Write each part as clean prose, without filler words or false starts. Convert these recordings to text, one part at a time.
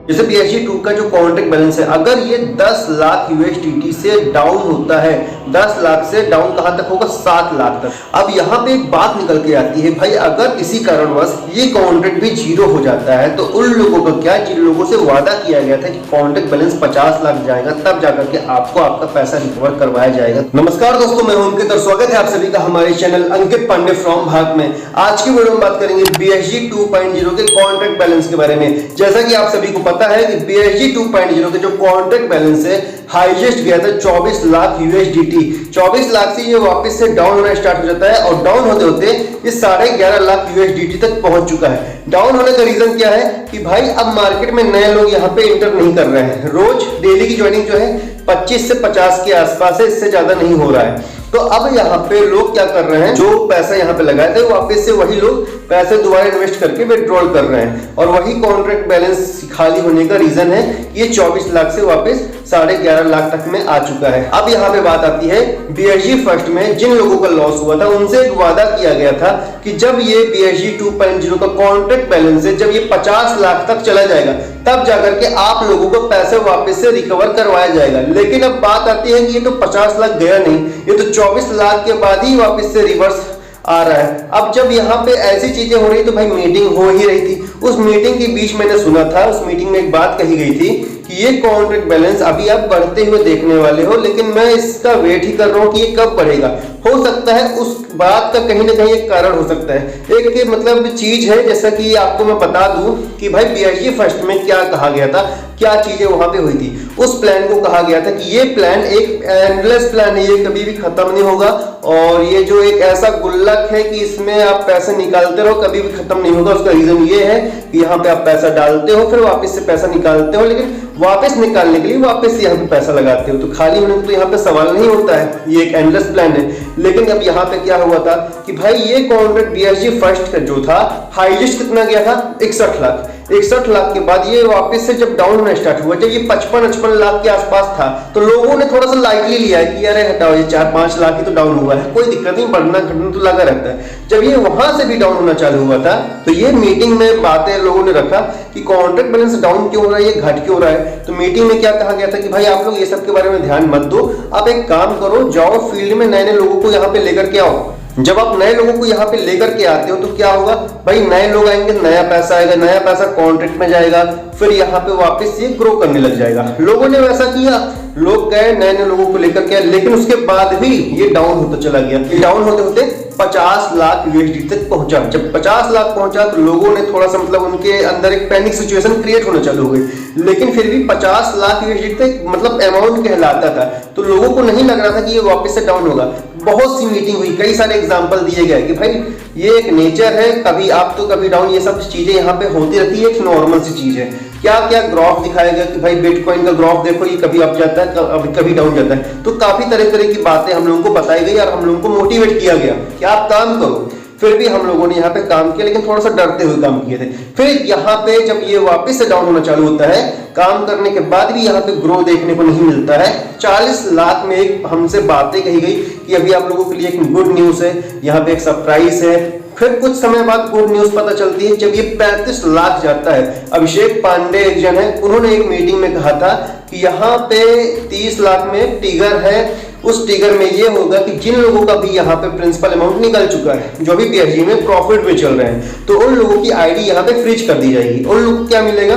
जैसे BSG2 का जो कॉन्ट्रैक्ट बैलेंस है, अगर ये 10 लाख USDT से डाउन होता है, 10 लाख से डाउन कहां तक होगा, 7 लाख तक। अब यहाँ पे एक बात निकल के आती है, भाई अगर किसी कारणवश ये कॉन्ट्रैक्ट भी जीरो हो जाता है तो उन लोगों का क्या, जिन लोगों से वादा किया गया था कि कॉन्ट्रैक्ट बैलेंस 50 लाख जाएगा, तब जाकर के आपको आपका पैसा रिकवर करवाया जाएगा। नमस्कार दोस्तों, मैं हूं अंकित और स्वागत है आप सभी का हमारे चैनल अंकित पांडे फ्रॉम भारत में। आज की वीडियो में बात करेंगे BSG 2.0 के कॉन्ट्रैक्ट बैलेंस के बारे में। जैसा कि आप सभी को पता है कि BSG 2.0 के जो कॉन्ट्रैक्ट बैलेंस है, हाईएस्ट गया था 24 लाख USDT। 24 लाख से ये वापस से डाउन होना स्टार्ट हो जाता है और डाउन होते होते ये 11.5 लाख USDT तक पहुंच चुका है। डाउन होने का रीजन क्या है कि भाई अब मार्केट में नए लोग यहाँ पे इंटर नहीं कर रहे हैं। रोज डेली की ज्वाइनिंग जो है 25 से 50 के आसपास है, इससे ज्यादा नहीं हो रहा है। तो अब यहाँ पे लोग क्या कर रहे हैं, जो पैसा यहाँ पे लगाए थे वापस से वही लोग पैसे दोबारा इन्वेस्ट करके विड्रॉल कर रहे हैं और वही कॉन्ट्रैक्ट बैलेंस खाली होने का रीजन है कि ये 24 लाख से वापस 11.5 लाख तक में आ चुका है। अब यहाँ पे बात आती है BSG फर्स्ट में जिन लोगों का लॉस हुआ था उनसे एक वादा किया गया था कि जब ये BSG 2.0 का कॉन्ट्रैक्ट बैलेंस है, जब ये 50 लाख तक चला जाएगा तब जाकर के आप लोगों को पैसे वापस से रिकवर करवाया जाएगा। लेकिन अब बात आती है कि ये तो 50 लाख गया नहीं, ये तो 24 लाख के बाद ही वापस से रिवर्स आ रहा है। अब जब यहाँ पे ऐसी चीजें हो रही तो भाई मीटिंग हो ही रही थी। उस मीटिंग के बीच मैंने सुना था, उस मीटिंग में एक बात कही गई थी कि ये कॉन्ट्रैक्ट बैलेंस अभी आप बढ़ते हुए देखने वाले हो, लेकिन मैं इसका वेट ही कर रहा हूँ कि ये कब बढ़ेगा। हो सकता है उस बात का कहीं ना कहीं एक कारण हो सकता है। एक मतलब चीज है, जैसा कि आपको मैं बता दूं कि भाई BSG फर्स्ट में क्या कहा गया था, क्या चीजें वहां पे हुई थी। उस प्लान को कहा गया था कि ये प्लान एक एंडलेस प्लान है, ये कभी भी खत्म नहीं होगा और ये जो एक ऐसा गुल्लक है कि इसमें आप पैसे निकालते रहो, कभी भी खत्म नहीं होगा। उसका रीजन ये है कि यहाँ पे आप पैसा डालते हो, फिर वापस से पैसा निकालते हो, लेकिन वापस निकालने के लिए वापस यहाँ पे पैसा लगाते हो, तो खाली होने का तो यहाँ पे सवाल नहीं होता है। ये एक एंडलेस प्लान है। लेकिन अब यहाँ पे क्या हुआ था कि भाई ये कॉन्ट्रैक्ट BSG फर्स्ट का जो था, हाईएस्ट कितना गया था, 61 लाख। 61 लाख के बाद ये वापस से जब डाउन होना स्टार्ट हुआ, जब ये 55 लाख के आसपास था, तो लोगों ने थोड़ा सा लाइटली लिया है कि अरे हटाओ, ये 4-5 लाख ही तो डाउन हुआ है, कोई दिक्कत नहीं, बढ़ना घटना तो लगा रहता है। जब ये वहां से भी डाउन होना चालू हुआ था तो ये मीटिंग में बातें लोगों ने रखा कि कॉन्ट्रैक्ट बैलेंस डाउन क्यों हो रहा है, ये घट क्यों रहा है। तो मीटिंग में क्या कहा गया था कि भाई आप लोग ये सब के बारे में ध्यान मत दो, आप एक काम करो, जाओ फील्ड में नए नए लोगों को यहाँ पे लेकर के आओ। जब आप नए लोगों को यहाँ पे लेकर के आते हो तो क्या होगा, भाई नए लोग आएंगे, नया पैसा आएगा, नया पैसा कॉन्ट्रैक्ट में जाएगा, फिर यहाँ पे वापस ये ग्रो करने लग जाएगा। लोगों ने वैसा किया, लोग गए नए नए लोगों को लेकर के, लेकिन उसके बाद भी ये डाउन होता चला गया। डाउन होते होते 50 लाख USD तक पहुंचा। जब 50 लाख पहुंचा तो लोगों ने थोड़ा सा मतलब उनके अंदर एक पैनिक सिचुएशन क्रिएट होना चालू हो गई, लेकिन फिर भी 50 लाख USD तक मतलब अमाउंट कहलाता था, तो लोगों को नहीं लग रहा था कि ये वापस से डाउन होगा। बहुत सी मीटिंग हुई, कई सारे एग्जांपल दिए गए कि भाई ये एक नेचर है, कभी आप तो कभी डाउन, ये सब चीजें यहाँ पे होती रहती है, एक नॉर्मल सी चीज है। क्या क्या ग्राफ दिखाया गया कि भाई बिटकॉइन का ग्राफ देखो, ये कभी अप जाता है, कभी डाउन जाता है। तो काफी तरह तरह की बातें हम लोगों को बताई गई और हम लोगों को मोटिवेट किया गया कि आप काम करो। फिर भी हम लोगों ने यहाँ पे काम किया, लेकिन थोड़ा सा डरते हुए काम किए थे। फिर यहाँ पे जब ये वापस से डाउन होना चालू होता है, काम करने के बाद भी यहाँ पे ग्रो देखने को नहीं मिलता है। 40 लाख में एक हमसे बातें कही गई कि अभी आप लोगों के लिए एक गुड न्यूज है, यहाँ पे एक सरप्राइज है। फिर कुछ समय बाद गुड न्यूज पता चलती है जब ये 35 लाख जाता है। अभिषेक पांडे एक जन है, उन्होंने एक मीटिंग में कहा था कि यहाँ पे 30 लाख में टिगर है, उस टिगर में ये होगा कि जिन लोगों का भी यहाँ पे प्रिंसिपल अमाउंट निकल चुका है, जो भी BSG में प्रॉफिट में चल रहे हैं, तो उन लोगों की आईडी यहाँ पे फ्रीज कर दी जाएगी। उन लोगों को क्या मिलेगा,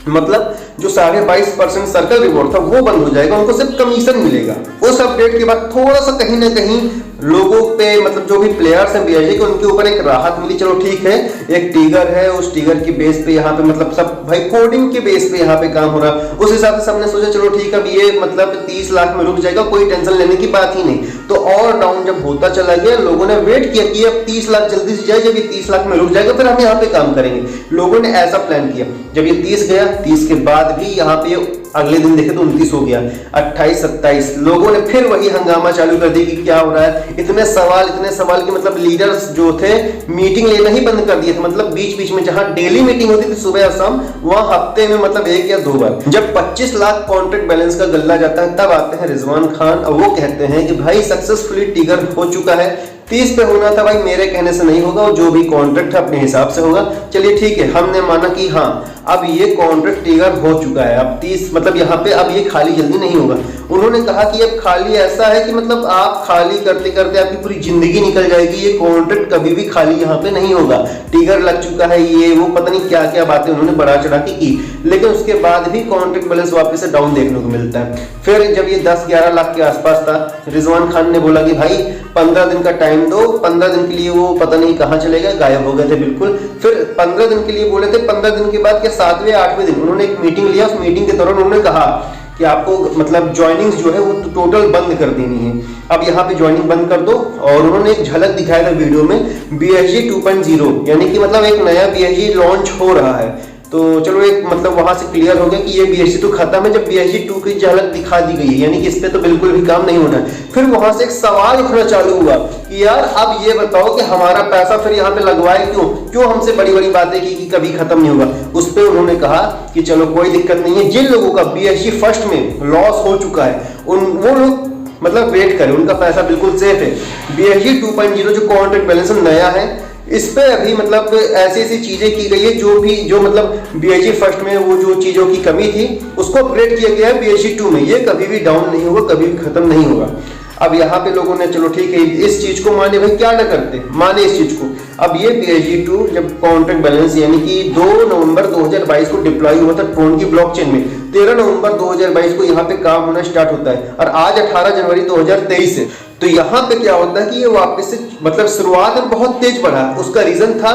मतलब जो 22.5% सर्कल रिवॉर्ड था वो बंद हो जाएगा, उनको सिर्फ कमीशन मिलेगा। उस अपडेट के बाद थोड़ा सा कहीं ना कहीं लोगों पे, मतलब जो भी प्लेयर्स हैं BSG के, उनके ऊपर एक राहत मिली। चलो ठीक है, एक टिगर है, उस टिगर की बेस पे यहाँ पे मतलब सब भाई कोडिंग के बेस पे यहाँ पे काम हो रहा। उस हिसाब से सबने सोचा चलो ठीक है, अब ये मतलब 30 लाख में रुक जाएगा, कोई टेंशन लेने की बात ही नहीं। तो और डाउन जब होता चला गया, लोगों ने वेट किया कि अब 30 लाख जल्दी से जाए, जब ये 30 लाख में रुक जाएगा फिर हम यहाँ पे काम करेंगे। लोगों ने ऐसा प्लान किया। जब ये 30 गया, 30 के बाद भी यहाँ पे अगले दिन देखे तो 29 हो गया, 28, 27, लोगों ने फिर वही हंगामा चालू कर दी कि क्या हो रहा है। इतने सवाल कि मतलब लीडर्स जो थे मीटिंग लेना ही बंद कर दिए थे। मतलब बीच बीच में जहां डेली मीटिंग होती थी सुबह और शाम, वहां हफ्ते में मतलब 1 या 2 बार। जब 25 लाख कॉन्ट्रैक्ट बैलेंस का गल्ला जाता है, तब आते हैं रिजवान खान और वो कहते हैं कि भाई सक्सेसफुली टिगर हो चुका है, 30 पे होना था भाई, मेरे कहने से नहीं होगा, और जो भी कॉन्ट्रैक्ट है अपने हिसाब से होगा। चलिए ठीक है, हमने माना कि हाँ अब ये कॉन्ट्रैक्ट ट्रिगर हो चुका है, अब 30 मतलब यहाँ पे अब ये खाली जल्दी नहीं होगा। उन्होंने कहा कि अब खाली ऐसा है कि मतलब आप खाली करते करते आपकी पूरी जिंदगी निकल जाएगी, ये कॉन्ट्रैक्ट कभी भी खाली यहाँ पे नहीं होगा, ट्रिगर लग चुका है, ये वो पता नहीं क्या क्या बातें उन्होंने बढ़ा चढ़ा के की। लेकिन उसके बाद भी कॉन्ट्रैक्ट बैलेंस वापस से डाउन देखने को मिलता है। फिर जब ये 10-11 लाख के आसपास था, रिजवान खान ने बोला कि भाई 15 दिन का टाइम दो। 15 दिन के लिए वो पता नहीं कहाँ चले गए, गायब हो गए थे बिल्कुल। फिर 15 दिन के लिए बोले थे, 15 दिन के बाद के 7वें 8वें दिन उन्होंने एक मीटिंग लिया। उस मीटिंग के दौरान उन्होंने कहा कि आपको मतलब ज्वाइनिंग्स जो है वो टोटल बंद कर देनी है, अब यहाँ पे ज्वाइनिंग बंद कर दो। और उन्होंने एक झलक दिखाया था वीडियो में, BSG 2.0 यानी कि मतलब एक नया BSG लॉन्च हो रहा है। तो चलो एक मतलब वहां से क्लियर हो गया कि ये BSG तो खत्म है, जब BSG 2 की झलक दिखा दी गई है, यानी कि इस पे तो बिल्कुल भी काम नहीं होना है। फिर वहां से एक सवाल उठना चालू हुआ कि यार अब ये बताओ कि हमारा पैसा फिर यहाँ पे लगवाए क्यों हमसे बड़ी बड़ी बातें की कि कभी खत्म नहीं होगा। उस पर उन्होंने कहा कि चलो कोई दिक्कत नहीं है, जिन लोगों का BSG फर्स्ट में लॉस हो चुका है वो लोग मतलब वेट करें, उनका पैसा बिल्कुल सेफ है। BSG 2.0 जो कॉन्ट्रैक्ट बैलेंस नया है, इस पे अभी मतलब ऐसी ऐसी चीजें की गई है जो मतलब BSG फर्स्ट में वो जो चीजों की कमी थी उसको अपग्रेड किया गया है BSG 2 में। ये कभी भी डाउन नहीं होगा, कभी भी खत्म नहीं होगा। अब यहाँ पे लोगों ने चलो ठीक है इस चीज को माने, भाई क्या ना करते, माने इस चीज को। अब ये BSG 2 जब कॉन्ट्रैक्ट बैलेंस यानी कि 2 नवंबर 2022 को डिप्लॉय हुआ था ट्रोन की ब्लॉकचेन में, 13 नवंबर 2022 को यहाँ पे काम होना स्टार्ट होता है और आज 18 जनवरी 2023 है। तो यहाँ पे क्या होता है कि ये वापस से मतलब शुरुआत में बहुत तेज बढ़ा। उसका रीजन था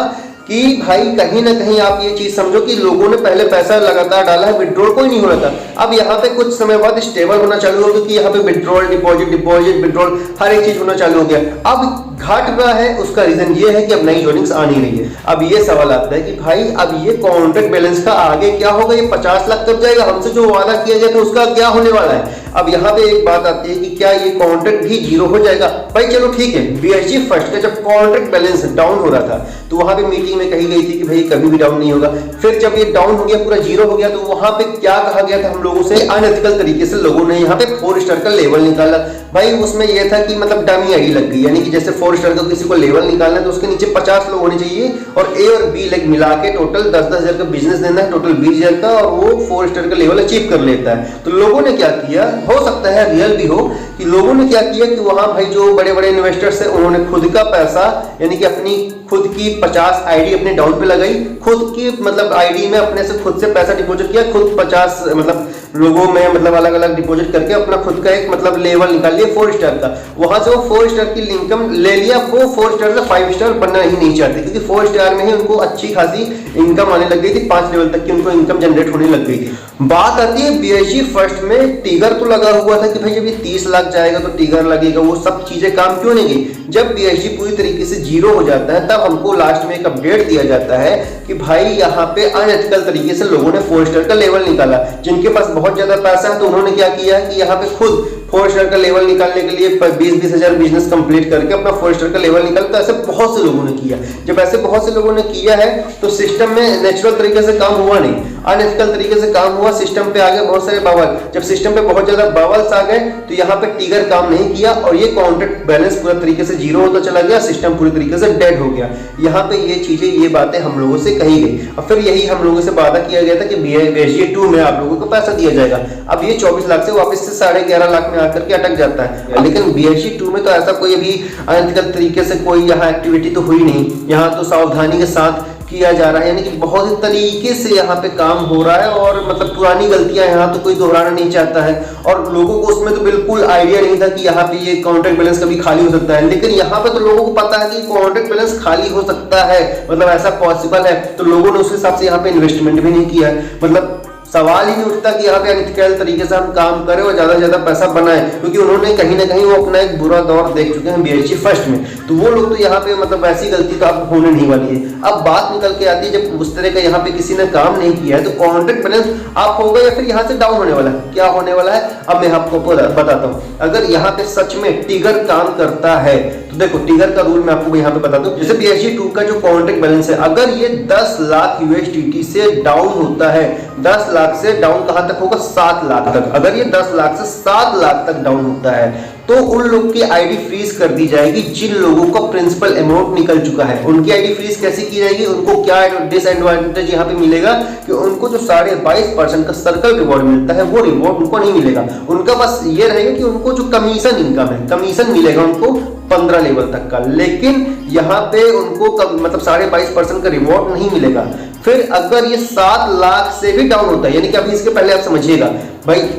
कि भाई कहीं ना कहीं आप ये चीज समझो कि लोगों ने पहले पैसा लगातार डाला है, विड्रॉल कोई नहीं हो रहा था। अब यहाँ पे कुछ समय बाद स्टेबल होना चालू हो गया कि यहाँ पे विड्रॉल डिपॉजिट विड्रॉल हर एक चीज होना चालू हो गया। अब घाट रहा है, उसका रीजन ये है कि अब नई जॉइनिंग्स आ नहीं रही है। अब ये सवाल आता है कि भाई अब ये कॉन्ट्रैक्ट बैलेंस का आगे क्या होगा, ये 50 लाख कब जाएगा, हमसे जो वादा किया गया था उसका क्या होने वाला है। अब यहाँ पे एक बात आती है कि क्या ये कॉन्ट्रैक्ट भी जीरो हो जाएगा। भाई चलो ठीक है, BSG फर्स्ट का जब कॉन्ट्रैक्ट बैलेंस डाउन हो रहा था तो वहां पे मीटिंग में कही गई थी कि भाई कभी भी डाउन नहीं होगा। फिर जब ये डाउन हो गया, पूरा जीरो हो गया, तो वहां पे क्या कहा गया था हम लोगों से, अनएथिकल तरीके से लोगों ने यहाँ पे 4 स्टार का लेवल निकाला। भाई उसमें यह था कि मतलब डमी आईडी लग गई, यानी कि जैसे 4 स्टार का किसी को लेवल निकालना है तो उसके नीचे 50 लोग होने चाहिए और A और B लेग मिला के टोटल 10-10 हजार का बिजनेस देना है, टोटल 20 हजार का, और वो 4 स्टार का लेवल अचीव कर लेता है। तो लोगों ने क्या किया, हो सकता है रियल भी हो, कि लोगों ने क्या किया कि वहां भाई जो बड़े बड़े इन्वेस्टर्स है उन्होंने खुद का पैसा यानी कि अपनी खुद की 50 आईडी अपने डाउन पे लगाई, खुद की मतलब आईडी में अपने से खुद से पैसा डिपॉजिट किया, खुद 50 मतलब लोगों में मतलब अलग अलग डिपॉजिट करके अपना खुद का एक मतलब लेवल निकाल लिया 4 स्टार का। वहां से वो 4 स्टार की इनकम ले लिया। वो 4 स्टार से 5 स्टार बनना ही नहीं चाहते क्योंकि 4 स्टार में ही उनको अच्छी खासी इनकम आने लग गई थी, 5 लेवल तक की उनको इनकम जनरेट होने लग गई थी। बात आती है BSG फर्स्ट में टिगर तो लगा हुआ था कि भाई जब ये 30 लाख जाएगा तो टिगर लगेगा, वो सब चीजें काम क्यों नहीं गई। जब BSG पूरी तरीके से जीरो हो जाता है तब हमको लास्ट में एक अपडेट दिया जाता है कि भाई यहाँ पे अनएथिकल तरीके से लोगों ने 4 स्टार का लेवल निकाला। जिनके पास बहुत ज्यादा पैसा है तो उन्होंने क्या किया कि यहाँ पे खुद 4 स्टार का लेवल निकालने के लिए 20-20 हजार बिजनेस कंप्लीट करके अपना 4 स्टार का लेवल निकाल। तो ऐसे बहुत से लोगों ने किया। जब ऐसे बहुत से लोगों ने किया है तो सिस्टम में नेचुरल तरीके से काम हुआ नहीं, अनएथिकल तरीके से काम हुआ, सिस्टम पे आ गए बहुत सारे बवाल। जब सिस्टम पे बहुत ज्यादा बवाल्स आ गए तो यहाँ पे टिगर काम नहीं किया और ये कॉन्ट्रैक्ट बैलेंस पूरा तरीके से जीरो होता चला गया, सिस्टम पूरी तरीके से डेड हो गया। यहाँ पे ये चीजें ये बातें हम लोगों से कही गई और फिर यही हम लोगों से वादा किया गया था कि BSG 2 में आप लोगों को पैसा दिया जाएगा। अब ये 24 लाख से वापस से 11.5 लाख में आकर के अटक जाता है। लेकिन BSG 2 में तो ऐसा कोई अभी अनएथिकल तरीके से कोई यहाँ एक्टिविटी तो हुई नहीं। यहाँ तो सावधानी के साथ किया जा रहा है, यानी कि बहुत ही तरीके से यहाँ पे काम हो रहा है और मतलब पुरानी गलतियां यहाँ तो कोई दोहराना नहीं चाहता है। और लोगों को उसमें तो बिल्कुल आइडिया नहीं था कि यहाँ पे ये कॉन्ट्रैक्ट बैलेंस कभी खाली हो सकता है, लेकिन यहाँ पे तो लोगों को पता है कि कॉन्ट्रैक्ट बैलेंस खाली हो सकता है, मतलब ऐसा पॉसिबल है। तो लोगों ने उस हिसाब से यहाँ पे इन्वेस्टमेंट भी नहीं किया है। मतलब सवाल ही नहीं उठता कि यहाँ पे अनएथिकल तरीके से हम काम करें और ज्यादा से ज्यादा पैसा बनाए, क्योंकि उन्होंने कहीं ना कहीं वो अपना एक बुरा दौर देख चुके हैं BSG फर्स्ट में। तो वो लोग तो यहाँ पे मतलब ऐसी गलती तो आपको होने नहीं वाली है। अब बात निकल के आती है जब उस तरह का यहाँ पे किसी ने काम नहीं किया है तो कॉन्ट्रैक्ट बैलेंस आप होगा या फिर यहाँ से डाउन होने वाला है। क्या होने वाला है अब मैं आपको बताता हूँ। अगर यहाँ पे सच में टिगर काम करता है तो देखो टिगर का रूल मैं आपको यहाँ पे बताता हूँ। जैसे BSG 2 का जो कॉन्ट्रैक्ट बैलेंस है, अगर ये 10 लाख USDT से डाउन होता है, 10 लाख से डाउन कहां तक होगा, 7 लाख तक। अगर ये 10 लाख से 7 लाख तक डाउन होता है तो उन लोग की आईडी फ्रीज कर दी जाएगी जिन लोगों का प्रिंसिपल अमाउंट निकल चुका है। उनकी आईडी फ्रीज कैसे की जाएगी, उनको क्या डिसएडवांटेज यहाँ पे मिलेगा कि उनको जो 22.5% का सर्कल रिवॉर्ड मिलता है वो रिवॉर्ड उनको नहीं मिलेगा। उनका बस ये रहेगा कि उनको जो कमीशन इनकम है, कमीशन मिलेगा उनको 15 लेवल तक का, लेकिन यहाँ पे उनको मतलब 22.5% का रिवॉर्ड नहीं मिलेगा। फिर अगर ये 7 लाख से भी डाउन होता है, यानी कि अभी इसके पहले आप समझिएगा भाई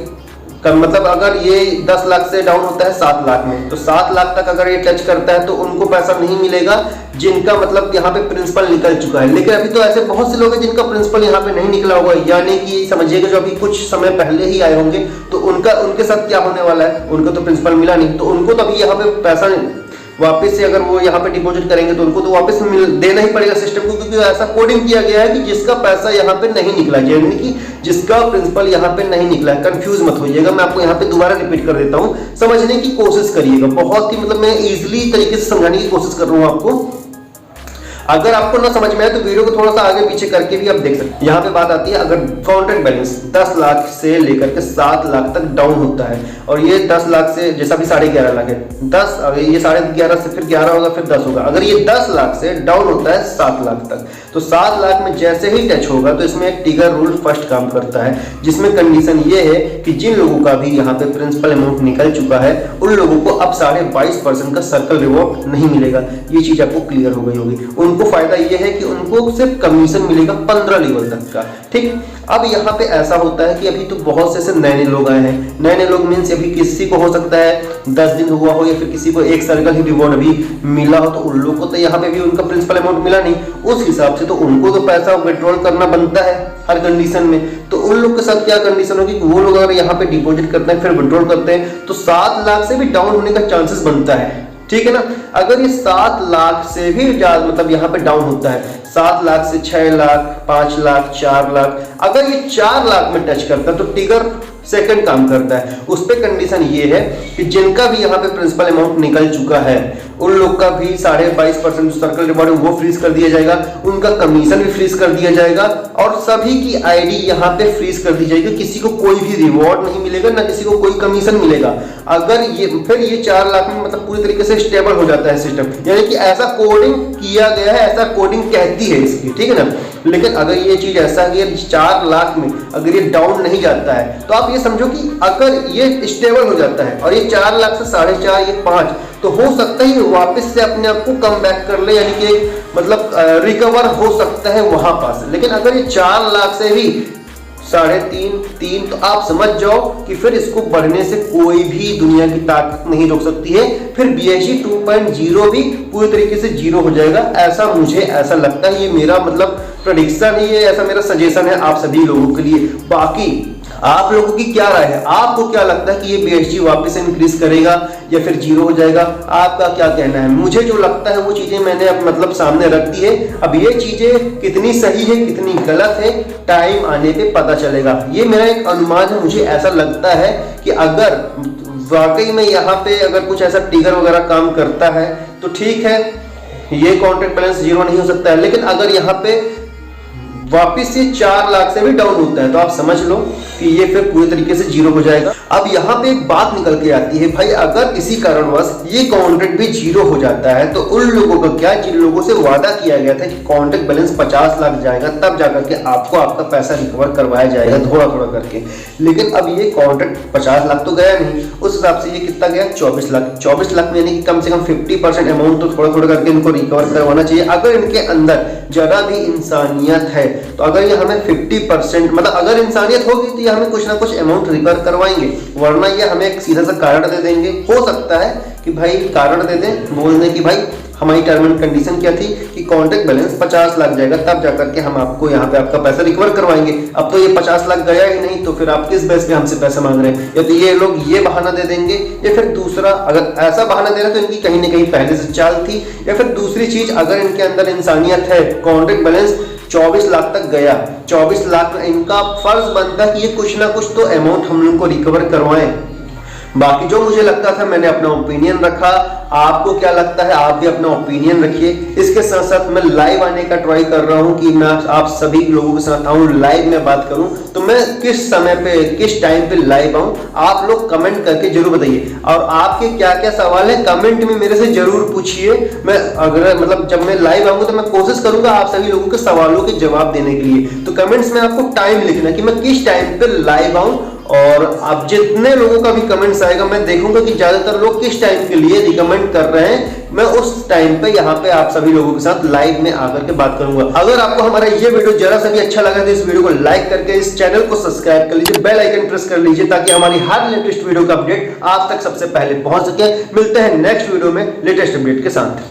मतलब अगर ये 10 लाख से डाउन होता है 7 लाख में, तो 7 लाख तक अगर ये टच करता है तो उनको पैसा नहीं मिलेगा जिनका मतलब यहाँ पे प्रिंसिपल निकल चुका है। लेकिन अभी तो ऐसे बहुत से लोग हैं जिनका प्रिंसिपल यहाँ पे नहीं निकला होगा, यानी कि समझिएगा जो अभी कुछ समय पहले ही आए होंगे, तो उनके साथ क्या होने वाला है, उनको तो प्रिंसिपल मिला नहीं, तो उनको तो अभी यहाँ पे पैसा वापस से अगर वो यहाँ पे डिपॉजिट करेंगे तो उनको तो वापस देना ही पड़ेगा सिस्टम को, क्योंकि ऐसा कोडिंग किया गया है कि जिसका पैसा यहाँ पे नहीं निकला, यानी कि जिसका प्रिंसिपल यहाँ पे नहीं निकला है। कंफ्यूज मत होइएगा, मैं आपको यहाँ पे दोबारा रिपीट कर देता हूँ, समझने की कोशिश करिएगा। बहुत ही मतलब मैं इजिली तरीके से समझाने की कोशिश कर रहा हूँ आपको। अगर आपको ना समझ में आए तो वीडियो को थोड़ा सा आगे पीछे करके भी आप देख सकते हैं। यहाँ पे बात आती है, अगर कॉन्ट्रैक्ट बैलेंस 10 लाख से लेकर के 7 लाख तक डाउन होता है, और ये 10 लाख से जैसा भी 11.5 लाख है, 10 अगर ये 11.5 से फिर 11 होगा फिर 10 होगा, अगर ये 10 लाख से डाउन होता है 7 लाख तक, तो 7 लाख में जैसे ही टच होगा तो इसमें एक ट्रिगर रूल फर्स्ट काम करता है, जिसमें कंडीशन ये है कि जिन लोगों का भी यहाँ पे प्रिंसिपल अमाउंट निकल चुका है उन लोगों को अब 22.5% का सर्कल रिवॉर्ड नहीं मिलेगा। ये चीज आपको क्लियर हो गई होगी। उनको फायदा ये है कि उनको सिर्फ कमीशन मिलेगा 15 लेवल तक का। ठीक, अब यहाँ पे ऐसा होता है कि अभी तो बहुत से नए लोग आए हैं। नए लोग मीन्स अभी किसी को हो सकता है 10 दिन हुआ हो, या फिर किसी को एक सर्कल ही रिवॉर्ड अभी मिला हो, तो उन लोगों को तो यहाँ पे भी उनका प्रिंसिपल अमाउंट मिला नहीं, उस हिसाब से तो उनको तो पैसा विड्रॉल करना बनता है हर कंडीशन में। तो उन लोग के साथ क्या कंडीशन होगी, वो लोग अगर यहाँ पे डिपॉजिट करते हैं फिर विड्रॉल करते हैं तो 7 लाख से भी डाउन होने का चांसेस बनता है। ठीक है ना, अगर ये 7 लाख से भी ज्यादा मतलब यहाँ पे डाउन होता है, 7 लाख से 6 लाख 5 लाख 4 लाख, अगर ये 4 लाख में टच करता है तो ट्रिगर सेकंड काम करता है। उस पे कंडीशन ये है कि जिनका भी यहाँ पे प्रिंसिपल अमाउंट निकल चुका है उन लोग का भी 22.5% सर्कल रिवॉर्ड वो फ्रीज कर दिया जाएगा, उनका कमीशन भी फ्रीज कर दिया जाएगा, और सभी की आईडी यहाँ पे फ्रीज कर दी जाएगी। किसी को कोई भी रिवॉर्ड नहीं मिलेगा, ना किसी को कोई कमीशन मिलेगा। अगर ये फिर ये 4 लाख में मतलब पूरी तरीके से स्टेबल हो जाता है सिस्टम, यानी कि ऐसा कोडिंग किया गया है, ऐसा कोडिंग कहती है इसकी। ठीक है ना, लेकिन अगर ये चीज ऐसा कि 4 लाख में अगर ये डाउन नहीं जाता है तो आप ये समझो कि अगर ये स्टेबल हो जाता है और ये 4 लाख से 4.5 ये 5, तो हो सकता है वापस से अपने आप को कम बैक कर ले, यानी कि मतलब रिकवर हो सकता है वहां पास। लेकिन अगर ये 4 लाख से भी 3.5 तो आप समझ जाओ कि फिर इसको बढ़ने से कोई भी दुनिया की ताकत नहीं रोक सकती है। फिर BSC 2.0 भी पूरी तरीके से 0 हो जाएगा, मुझे ऐसा लगता है। ये मेरा मतलब प्रेडिक्शन ही है, ऐसा मेरा सजेशन है आप सभी लोगों के लिए। बाकी आप लोगों की क्या राय है, आपको क्या लगता है कि ये BSC वापस इंक्रीज करेगा या फिर 0 हो जाएगा, आपका क्या कहना है? मुझे जो लगता है वो चीजें मैंने मतलब सामने रख दी है। अब ये चीजें कितनी सही है कितनी गलत है टाइम आने पे पता चलेगा। ये मेरा एक अनुमान है, मुझे ऐसा लगता है कि अगर वाकई में यहाँ पे अगर कुछ ऐसा ट्रिगर वगैरह काम करता है तो ठीक है, ये कॉन्ट्रैक्ट बैलेंस 0 नहीं हो सकता है। लेकिन अगर यहाँ पे वापिस से 4 लाख से भी डाउन होता है तो आप समझ लो कि ये फिर पूरी तरीके से 0 हो जाएगा। अब यहाँ पे एक बात निकल के आती है, भाई अगर किसी कारणवश ये कॉन्ट्रैक्ट भी 0 हो जाता है तो उन लोगों का क्या, जिन लोगों से वादा किया गया था कि कॉन्ट्रैक्ट बैलेंस 50 लाख जाएगा तब जाकर के आपको आपका पैसा रिकवर करवाया जाएगा थोड़ा थोड़ा करके। लेकिन अब ये कॉन्ट्रैक्ट 50 लाख तो गया नहीं, उस हिसाब से ये कितना गया 24 लाख। 24 लाख में यानी कि कम से कम 50% अमाउंट तो थोड़ा थोड़ा करके इनको रिकवर करवाना चाहिए। अगर इनके अंदर जरा भी इंसानियत है तो अगर ये हमें 50% मतलब अगर इंसानियत होगी तो ये हमें कुछ ना कुछ अमाउंट रिकवर करवाएंगे, वरना ये हमें एक सीधा सा कारण दे देंगे। हो सकता है कि भाई कारण दे दें, बोलने की भाई हमारी टर्म एंड कंडीशन क्या थी कि कॉन्ट्रैक्ट बैलेंस 50 लाख जाएगा तब जाकर के हम आपको यहाँ पे आपका पैसा रिकवर करवाएंगे। अब तो ये 50 लाख गया ही नहीं, तो फिर आप किस बेस पे हमसे पैसा मांग रहे हैं? या तो ये लोग ये बहाना दे देंगे, या फिर दूसरा अगर ऐसा बहाना दे रहे तो इनकी कहीं ना कहीं पहले से चाल थी, या फिर दूसरी चीज अगर इनके अंदर इंसानियत है, कॉन्ट्रैक्ट बैलेंस 24 लाख तक गया, 24 लाख में इनका फर्ज बनता है कि ये कुछ ना कुछ तो अमाउंट हम लोग को रिकवर करवाएं। बाकी जो मुझे लगता था मैंने अपना ओपिनियन रखा। आपको क्या लगता है, आप भी अपना ओपिनियन रखिए। इसके साथ साथ मैं लाइव आने का ट्राई कर रहा हूं कि मैं आप सभी लोगों के साथ आऊं, लाइव में बात करूं। तो मैं किस समय पे, किस टाइम पे लाइव आऊं, आप लोग कमेंट करके जरूर बताइए। और आपके क्या क्या सवाल है कमेंट में मेरे से जरूर पूछिए। मैं अगर मतलब जब मैं लाइव आऊंगा तो मैं कोशिश करूंगा आप सभी लोगों के सवालों के जवाब देने के लिए। तो कमेंट्स में आपको टाइम लिखना कि मैं किस टाइम पे लाइव आऊं। और अब जितने लोगों का भी कमेंट्स आएगा मैं देखूंगा कि ज्यादातर लोग किस टाइम के लिए रिकमेंड कर रहे हैं। मैं उस टाइम पे यहाँ पे आप सभी लोगों के साथ लाइव में आकर के बात करूंगा। अगर आपको हमारा ये वीडियो जरा सा भी अच्छा लगा तो इस वीडियो को लाइक करके इस चैनल को सब्सक्राइब कर लीजिए, बेल आइकन प्रेस कर लीजिए ताकि हमारी हर लेटेस्ट वीडियो का अपडेट आप तक सबसे पहले पहुंच सके। मिलते हैं नेक्स्ट वीडियो में लेटेस्ट अपडेट के साथ।